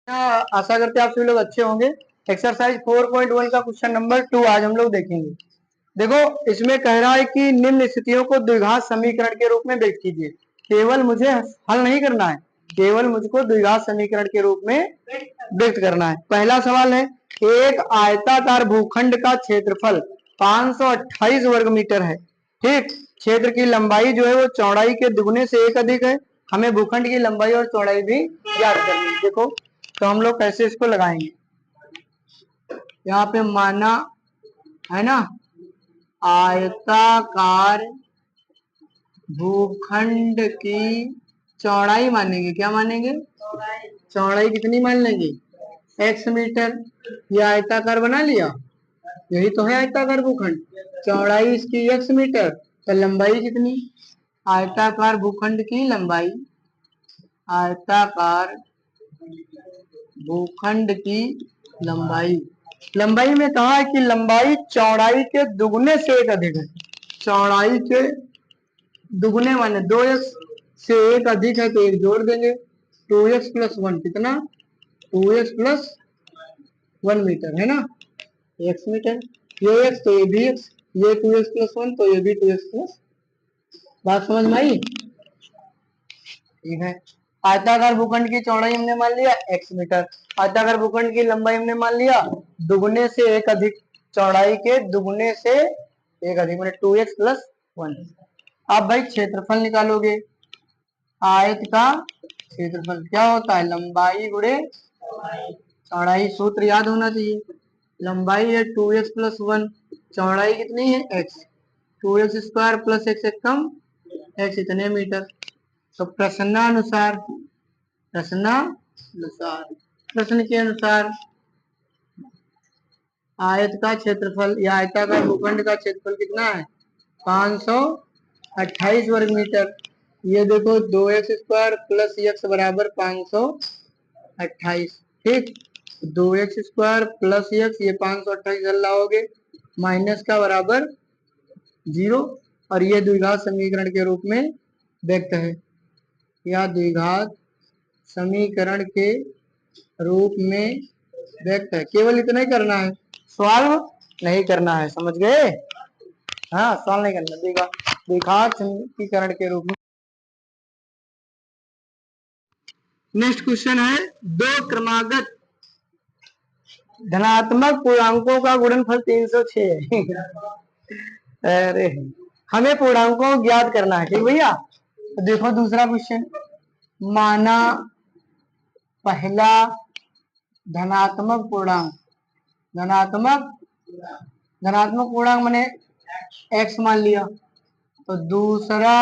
आशा करते हैं आप सभी लोग अच्छे होंगे। एक्सरसाइज 4.1 का क्वेश्चन नंबर 2 आज हम लोग देखेंगे। देखो इसमें कह रहा है कि निम्न स्थितियों को द्विघात समीकरण के रूप में व्यक्त कीजिए। केवल मुझे हल नहीं करना है, केवल मुझको द्विघात समीकरण के रूप में व्यक्त करना है। पहला सवाल है, एक आयताकार भूखंड का क्षेत्रफल 528 वर्ग मीटर है। ठीक, क्षेत्र की लंबाई जो है वो चौड़ाई के दुगने से एक अधिक है। हमें भूखंड की लंबाई और चौड़ाई भी ज्ञात करनी है। देखो तो हम लोग कैसे इसको लगाएंगे। यहाँ पे माना है ना, आयताकार भूखंड की चौड़ाई मानेंगे। क्या मानेंगे? चौड़ाई कितनी मान लेंगे? x metre. ये आयताकार बना लिया, यही तो है आयताकार भूखंड। चौड़ाई इसकी x मीटर, तो लंबाई कितनी? आयताकार भूखंड की लंबाई, आयताकार भूखंड की लंबाई, लंबाई में कहा है कि लंबाई चौड़ाई के दुगने से एक अधिक है। चौड़ाई के दुगने माने 2x से एक अधिक है, तो एक जोड़ देंगे। 2x प्लस 1 कितना? 2x प्लस 1 मीटर है ना, x मीटर। ये x तो ये भी x, ये 2x प्लस 1 तो ये भी 2x प्लस। बात समझ में आई? ठीक है, आयताकार भूखंड की चौड़ाई हमने मान लिया x मीटर, आयताकार भूखंड की लंबाई हमने मान लिया दुगने से एक अधिक, चौड़ाई के दुगने से एक अधिक मैंने 2x प्लस 1। अब भाई क्षेत्रफल निकालोगे। आयत का क्षेत्रफल क्या होता है? लंबाई गुणे चौड़ाई। सूत्र याद होना चाहिए। लंबाई है 2x प्लस 1, चौड़ाई कितनी है? x। 2x square plus x एक कम, x इतने मीटर। तो प्रश्नानुसार, प्रश्न के अनुसार आयत का क्षेत्रफल या आयताकार भूखंड का क्षेत्रफल कितना है? 528 वर्ग मीटर। ये देखो 2x स्क्वायर प्लस x बराबर 528। ठीक, 2x स्क्वायर प्लस x, ये 528 हल लाओगे, माइनस का बराबर 0, और ये द्विघात समीकरण के रूप में व्यक्त है, या द्विघात समीकरण के रूप में व्यक्त है। केवल इतना ही करना है, सॉल्व नहीं करना है, समझ गए? हाँ, सॉल्व नहीं करना, द्विघात समीकरण के रूप में। नेक्स्ट क्वेश्चन है, दो क्रमागत धनात्मक पूर्णांकों का गुणनफल 306 है। अरे हमें पूर्णांकों को ज्ञात करना है। ठीक भैया, तो देखो दूसरा क्वेश्चन, माना पहला धनात्मक पूर्णांक, धनात्मक पूर्णांक मैंने x मान लिया, तो दूसरा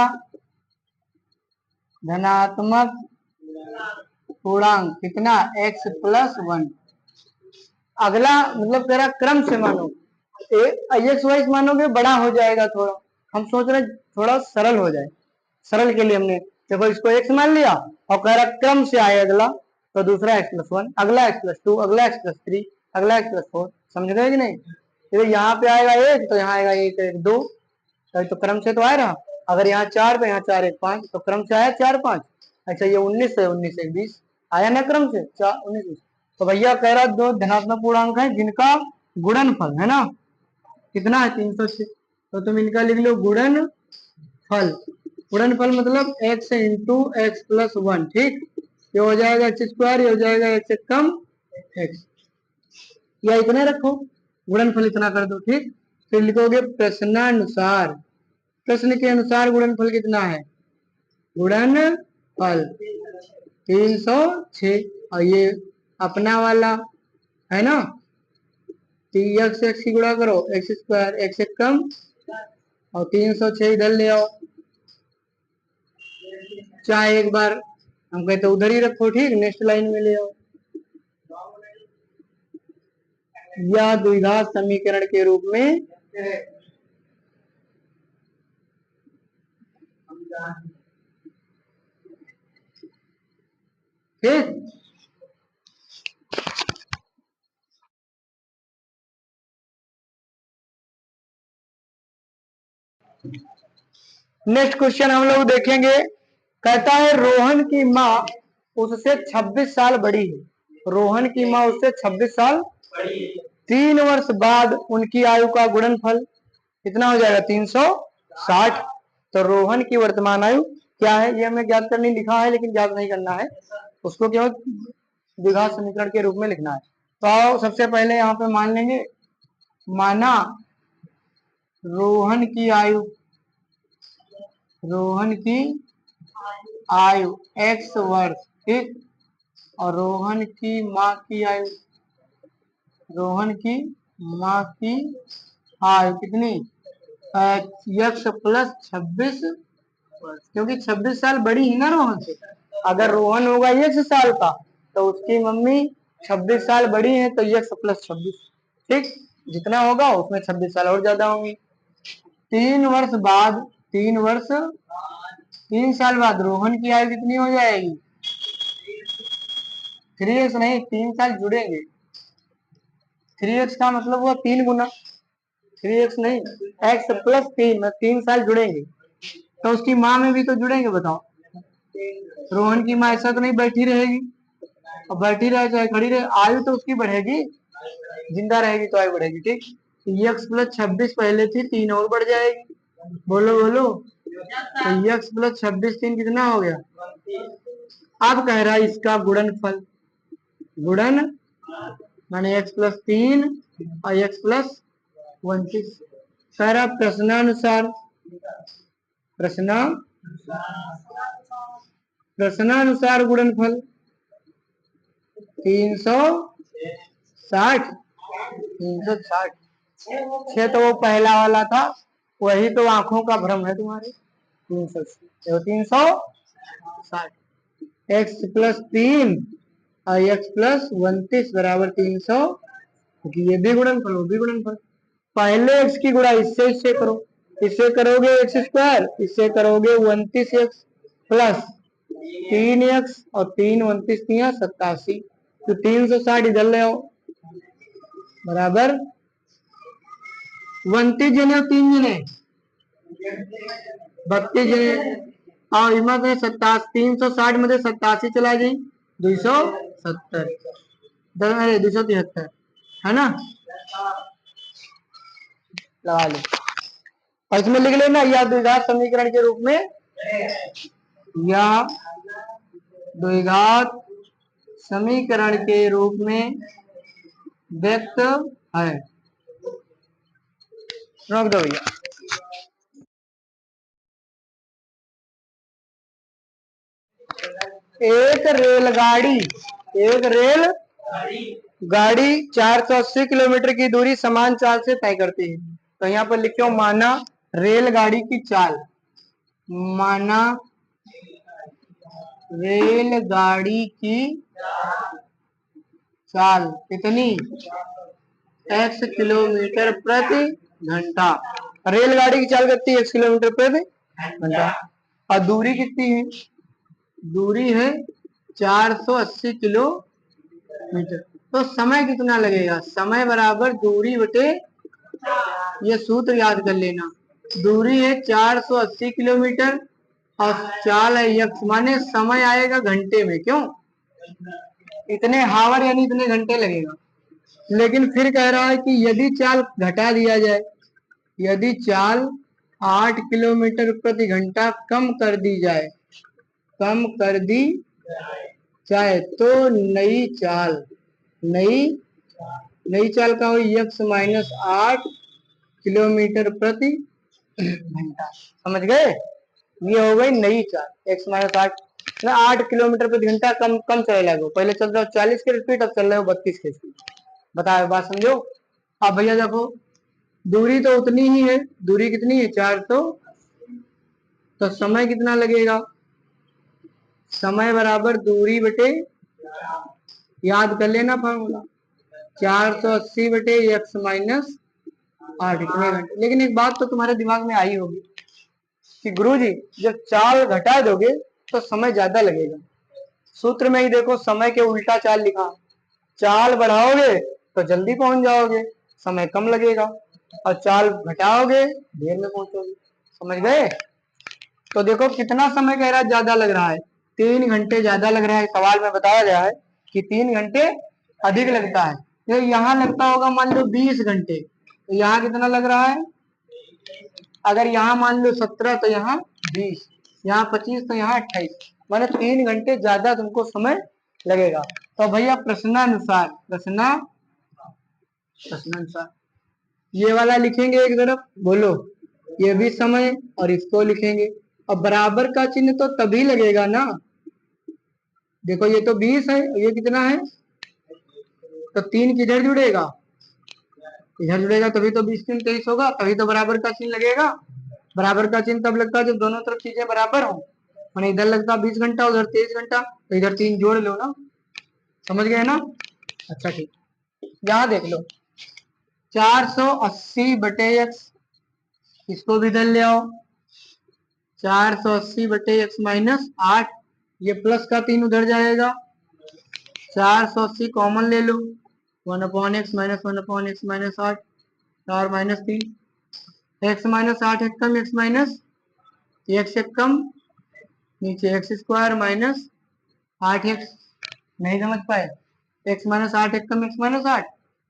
धनात्मक पूर्णांक कितना? x plus 1। अगला मतलब तेरा क्रम से मानो, एक्स वाइज मानोगे बड़ा हो जाएगा थोड़ा, हम सोच रहे थोड़ा सरल हो जाए। सरल के लिए हमने देखो इसको x मान लिया, और कह रहा क्रम से आए अगला, तो दूसरा x प्लस 1, अगला x प्लस 2, अगला x प्लस 3, अगला x प्लस 4। समझ रहे कि नहीं? तो यहाँ पे आएगा 1, तो यहाँ आएगा 1 1 2, तो क्रम से तो आए रहा। अगर यहाँ 4 पे, यहाँ 4 1 5, तो क्रम से आया 4 5। अच्छा ये 19 है, 19 1 20 आया ना क्रम से, 4 19 20। तो भैया कह रहा दो धनात्मक पूर्णांक है जिनका गुणनफल है ना कितना है? 306। तो तुम इनका लिख लो गुणनफल। गुणनफल मतलब x इंटू एक्स प्लस 1। ठीक, ये हो जाएगा x स्क्वायर, ये हो जाएगा x से कम x, या इतने रखो, गुणनफल इतना कर दो। ठीक, फिर लिखोगे प्रश्नानुसार, प्रश्न के अनुसार गुणनफल कितना है? गुणनफल 306, और ये अपना वाला है ना, x एक्स की गुणा करो, एक्स स्क्वायर, x से कम, और 306 इधर ले आओ, चाहे एक बार हम कहते उधर ही रखो। ठीक, नेक्स्ट लाइन में ले आओ, या द्विघात समीकरण के रूप में ठीक। नेक्स्ट क्वेश्चन हम लोग देखेंगे, कहता है रोहन की माँ उससे 26 साल बड़ी है। रोहन की माँ उससे 26 साल 3 वर्ष बाद उनकी आयु का गुणनफल कितना हो जाएगा 360। तो रोहन की वर्तमान आयु क्या है ये हमें ज्ञात करनी लिखा है, लेकिन ज्ञात नहीं करना है उसको, केवल द्विघात समीकरण के रूप में लिखना है। तो सबसे पहले यहाँ पे मान लेंगे, माना रोहन की आयु x वर्ष, ठीक, और रोहन की माँ की आयु कितनी x+26, क्योंकि 26 साल बड़ी है ना रोहन से। अगर रोहन होगा 1 साल का तो उसकी मम्मी 26 साल बड़ी है, तो x+26, ठीक, जितना होगा उसमें 26 साल और ज्यादा होंगी। 3 साल बाद रोहन की आयु कितनी हो जाएगी 3x, नहीं 3 साल जुड़ेंगे, 3x का मतलब हुआ 3 गुना, 3x नहीं x+3 3 साल जुड़ेंगे, तो उसकी माँ में भी तो जुड़ेंगे। बताओ, रोहन की माँ ऐसा तो नहीं बैठी रहेगी, और बैठी रहे चाहे खड़ी रहे, आयु तो उसकी बढ़ेगी, जिंदा रहेगी तो आयु बढ़ेगी, ठीक। x+26 पहले थी, 3 और बढ़ जाएगी, बोलो बोलो, तो x+26 3 कितना हो गया। अब कह रहा है इसका गुणनफल, गुणन माने x+3 और x+29। कह रहा प्रश्नानुसार गुणनफल 360। 360 छह तो वो पहला वाला था, वही तो आंखों का भ्रम है तुम्हारे। 360 x+3 और x+29 बराबर 300, क्योंकि ये भी गुणनफल वो भी गुणनफल। पहले x की गुणा इससे करो, इससे करोगे x², इससे करोगे 29x प्लस 3x और 3 29 87, तो 360 इधर ले आओ, बराबर 29 जने और 3 जने 32 जने, और इमत 360 मध्ये 87 चला जाए 270, 273 है ना, लगा लो। और इसमें लिख लेना या द्विघात समीकरण के रूप में, या द्विघात समीकरण के रूप में व्यक्त है। रोक दो भैया। एक रेलगाड़ी 480 किलोमीटर की दूरी समान चाल से तय करती है। तो यहाँ पर लिखो माना रेलगाड़ी की चाल, माना रेलगाड़ी की चाल कितनी x किलोमीटर प्रति घंटा। रेलगाड़ी की चाल कितनी है x किलोमीटर प्रति घंटा, और दूरी कितनी है, दूरी है 480 किलोमीटर। तो समय कितना लगेगा, समय बराबर दूरी बटे, ये सूत्र याद कर लेना, दूरी है 480 किलोमीटर और चाल है x, माने समय आएगा घंटे में, क्यों, इतने हावर यानी इतने घंटे लगेगा। लेकिन फिर कह रहा है कि यदि चाल घटा दिया जाए, यदि चाल 8 किलोमीटर प्रति घंटा कम कर दी जाए, तो नई चाल का हुई x-8 किलोमीटर प्रति घंटा। समझ गए, ये हो गई नई चाल x-8, 8 किलोमीटर प्रति घंटा कम चले लगो, पहले चल रहे हो 40 की स्पीड, अब चल रहे हो 32 की स्पीड। बताओ बात समझो। अब भैया देखो दूरी तो उतनी ही है, दूरी कितनी है 400, तो समय कितना लगेगा, समय बराबर दूरी बटे, याद कर लेना फॉर्मूला, 480 बटे x-8 इतने घंटे। लेकिन एक बात तो तुम्हारे दिमाग में आई होगी कि गुरुजी जब चाल घटा दोगे तो समय ज्यादा लगेगा। सूत्र में ही देखो समय के उल्टा चाल लिखा, चाल बढ़ाओगे तो जल्दी पहुंच जाओगे, समय कम लगेगा, और चाल घटाओगे देर में पहुंचोगे। समझ गए। तो देखो कितना समय कह रहा है ज्यादा लग रहा है, 3 घंटे ज्यादा लग रहा है, सवाल में बताया गया है कि 3 घंटे अधिक लगता है। तो यहाँ लगता होगा मान लो 20 घंटे, तो यहाँ कितना लग रहा है? अगर यहाँ मान लो 17 तो यहाँ 20, यहाँ 25 तो यहाँ 28, माने 3 घंटे ज्यादा तुमको समय लगेगा। तो भैया प्रश्नानुसार ये वाला लिखेंगे एक तरफ, बोलो ये भी समय और इसको लिखेंगे। अब बराबर का चिन्ह तो तभी लगेगा ना, देखो ये तो 20 है, ये कितना है? तो 3 किधर जुड़ेगा? इधर जुड़ेगा, तभी तो 20 3 23 होगा, तभी तो बराबर का चिन्ह लगेगा। बराबर का चिन्ह तब लगता है जब दोनों तरफ चीजें बराबर हो, मैंने इधर लगता 20 घंटा, उधर 23 घंटा, तो इधर 3 जोड़ लो ना, समझ गए ना? अच्छा ठीक, यहाँ देख लो 480/x, इसको भी इधर ले आओ, 480/x - 8, ये प्लस का 3 उधर जाएगा, 480 कॉमन ले लो, 1/x - 1/x - 8, 4 - 3, x - 8 एक कम, x माइनस x एक कम, नीचे x² माइनस 8x, नहीं समझ पाए? x - 8 एक कम, x - 8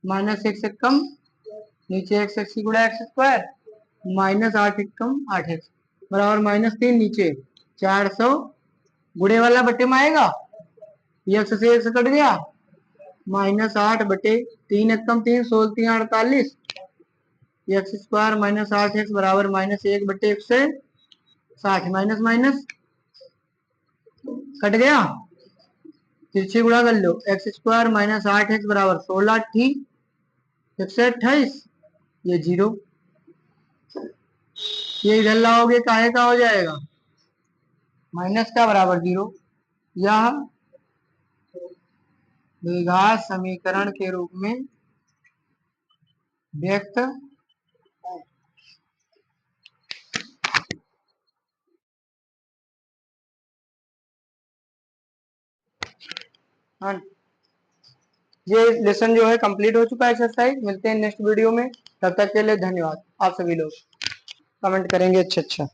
माइनस x एक कम, नीचे x गुणा x² माइनस 8 एक कम 8x बराबर -3, नीचे 400 गुड़े वाला बटे में आएगा, x से x कट गया, -8/3 एक कम 3, 16 3 48, x² माइनस 8x बराबर -1/160, माइनस माइनस कट गया, तिरछे गुणा कर लो, x² माइनस 8x बराबर 16 ठीक, 128, ये 0, ये इधर लाओगे काहे का हो जाएगा? माइनस का बराबर 0। यह द्विघात समीकरण के रूप में व्यक्त हाँ, ये लेसन जो है कंप्लीट हो चुका है एक्सरसाइज। मिलते हैं नेक्स्ट वीडियो में, तब तक के लिए धन्यवाद। आप सभी लोग कमेंट करेंगे अच्छा अच्छा।